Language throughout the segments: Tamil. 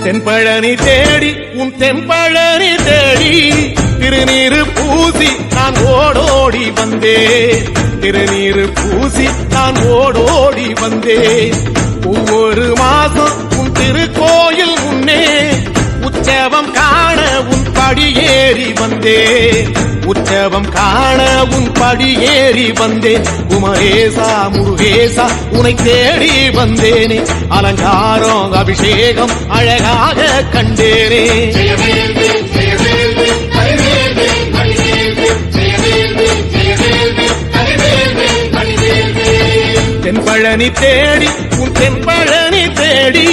தென்பழனி தேடி உன் தென்பழனி தேடி திருநீரு பூசி நான் ஓடோடி வந்தேன். திருநீரு பூசி நான் ஓடோடி வந்தேன். ஒவ்வொரு மாசம் உன் திருக்கோயில் முன்னே உற்சவம் காண உன் படியேறி வந்தேன். உற்சவம் காண உன் படியேறி வந்தேன். குமரேசா முருகேசா உனை தேடி வந்தேனே. அலங்காரம் அபிஷேகம் அழகாக கண்டேனே. தென்பழனி தேடி உன் தென்பழனி தேடி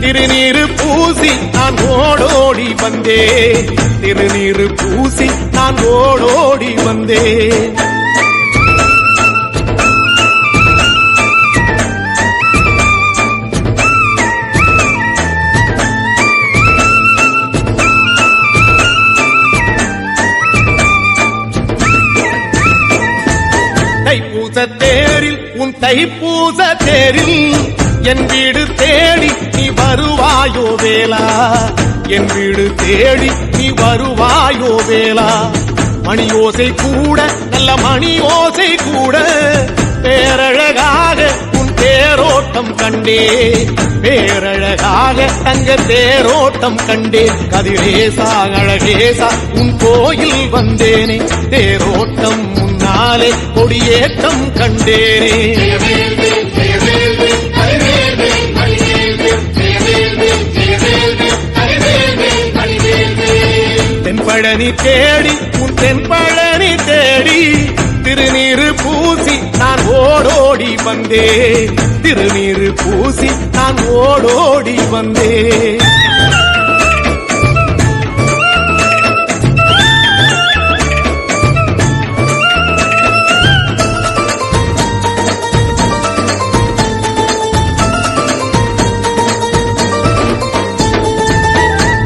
திருநீரு பூசி நான் ஓடோடி வந்தேன். திருநீரு பூசி நான் ஓடோடி வந்தேன். தைப்பூச தேரில் உன் தைப்பூச தேரில் என் வீடு தேடி நீ வருவாயோ வேளா. என் வீடு தேடி நீ வருவாயோ வேளா. மணியோசை கூட நல்ல மணியோசை கூட பேரழகாக உன் தேரோட்டம் கண்டே. பேரழகாக தங்க தேரோட்டம் கண்டே. கதிரேசா அழகேசா உன் கோயில் வந்தேனே. தேரோட்டம் முன்னாலே கொடியேற்றம் கண்டேனே. தென்பழனி தேடி உன் தென்பழனி தேடி திருநீரு பூசி நான் ஓடோடி வந்தேன். திருநீரு பூசி நான் ஓடோடி வந்தேன்.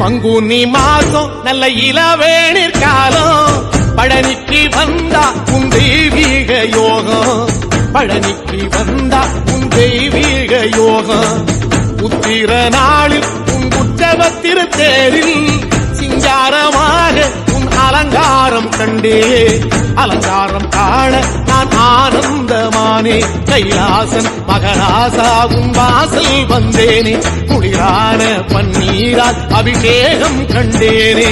பங்குனி மாசம் நல்ல இளவேணிற் காலம். பழனிக்கு வந்தா உன் தெய்வீக யோகம். பழனிக்கு வந்தா உன் தெய்வீக யோகம். உத்திர நாளில் உன் உற்சவத்திரு தேரில் சிங்காரமாக உன் அலங்காரம் கண்டே. அலங்காரம் காண நான் ஆனந்தமானே. கைலாசன் மகராசா உன் வாசல் வந்தேனே. குளிரான பன்னீரால் அபிஷேகம் கண்டேனே.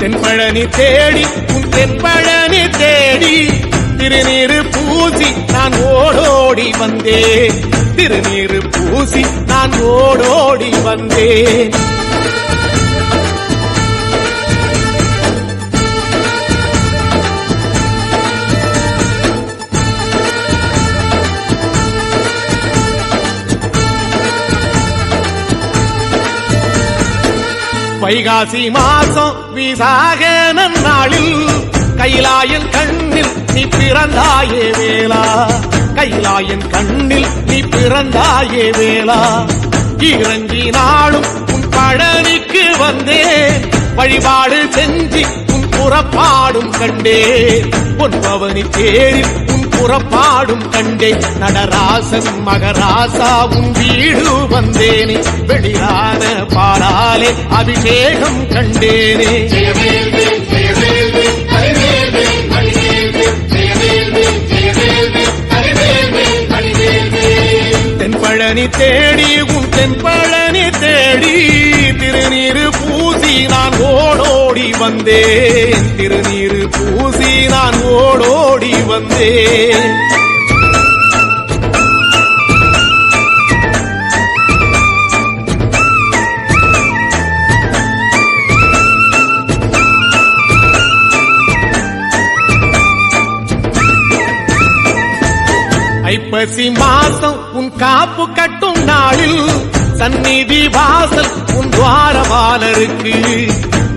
தென்பழனி தேடி உன் தென்பழனி தேடி திருநீரு பூசி நான் ஓடோடி வந்தேன். திருநீரு பூசி நான் ஓடோடி வந்தேன். வைகாசி மாசம் விசாக நன்னாளில் கைலாயன் கண்ணில் நீ பிறந்தாயே வேளா. கைலாயன் கண்ணில் நீ பிறந்தாயே வேளா. இறங்கி நாளும் உன் பழனிக்கு வந்தேன். வழிபாடு செஞ்சு உன் புறப்பாடும் கண்டேன். பொன்பவனி தேரில் உன் புறப்பாடும் கண்டேன். நடராசன் மகராசா உன் வீடு வந்தேனே. வெளியான பாடாலே அபிஷேகம் கண்டேனே. தென்பழனி தேடி உன் தென்பழனி தேடி திருநீரு பூசி நான் ஓடோடி வந்தேன். திருநீரு பூசி நான் ஓடோடி வந்தேன். ஐப்பசி மாசம் உன் காப்பு கட்டும் நாளில் சந்நிதி வாசல் உன் துவாரபாலருக்கு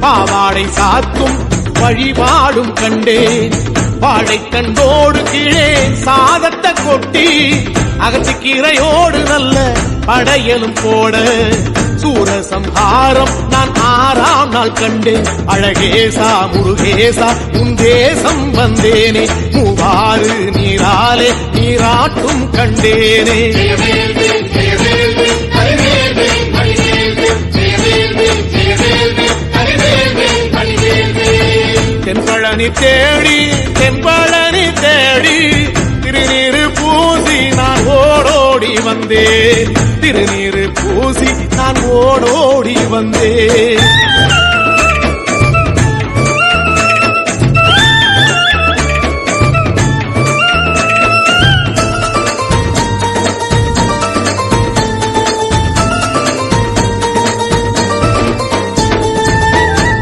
பாவாடை சாத்தும் வழிபாடும் கண்டேன். வாழைக்கண்டோடு கீழே சாதத்தை கொட்டி அகத்திக்கீரையோடு நல்ல படையலும் போட சூரசம்ஹாரம் நான் 6ஆம் நாள் கண்டேன். அழகேசா முருகேசா உன் தேசம் வந்தேனே, மூவாறு நீராலே நீராட்டும் கண்டேனே. தென்பழனி தேடி தென்பழனி தேடி திருநீரு பூசி நான் ஓடோடி வந்தேன். திருநீரு பூசி நான் ஓடோடி வந்தேன்.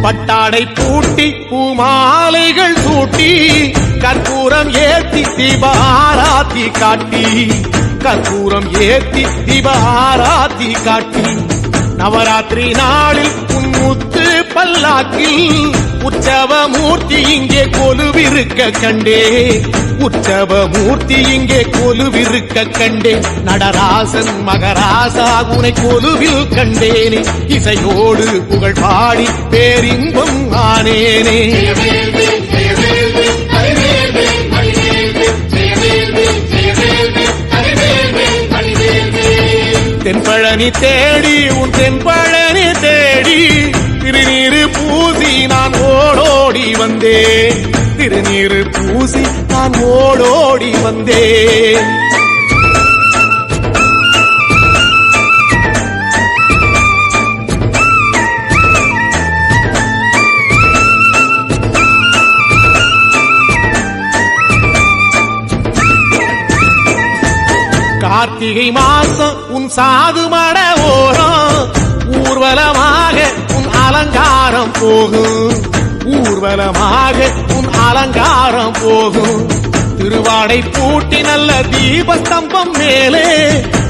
பட்டாடை பூட்டி பூமாலைகள் சூட்டி கற்பூரம் ஏத்தி தீபாராத்தி காட்டி, கற்பூரம் ஏத்தி தீபாராத்தி காட்டி, நவராத்திரி நாளில் உன் முத்து பல்லாக்கில் உற்சவ மூர்த்தி இங்கே கொலுவிருக்க கண்டே. உற்சவ மூர்த்தி இங்கே கொலுவிருக்க கண்டே. நடராசன் மகராசா உனை கொலுவில் கண்டேனே. இசையோடு புகழ் பாடி பேரின்பம் ஆனேனே. தென்பழனி தேடி உன் தென்பழனி தேடி திருநீரு பூசி நான் ஓடோடி வந்தேன். திருநீரு பூசி நான் ஓடோடி வந்தேன். கார்த்திகை மாசம் உன் சாது மட ஓரம் ஊர்வலமாக உன் அலங்காரம் போகும். ஊர்வலமாக உன் அலங்காரம் போகும். திருவாடை பூட்டி நல்ல தீபஸ்தம்பம் மேலே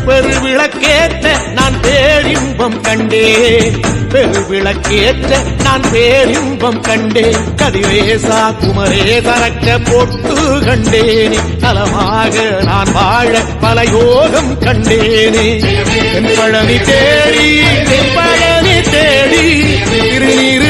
பெருவிளக்கேற்ற நான் பேரின்பம் கண்டேன். பெருவிளக்கேற்ற நான் பேரின்பம் கண்டேன். கதிரேசா குமரேசரக்க பொட்டு கண்டேனே. நலமாக நான் வாழ பல யோகம் கண்டேனே. தென்பழனி தேடி தென்பழனி தேடி திருநீர்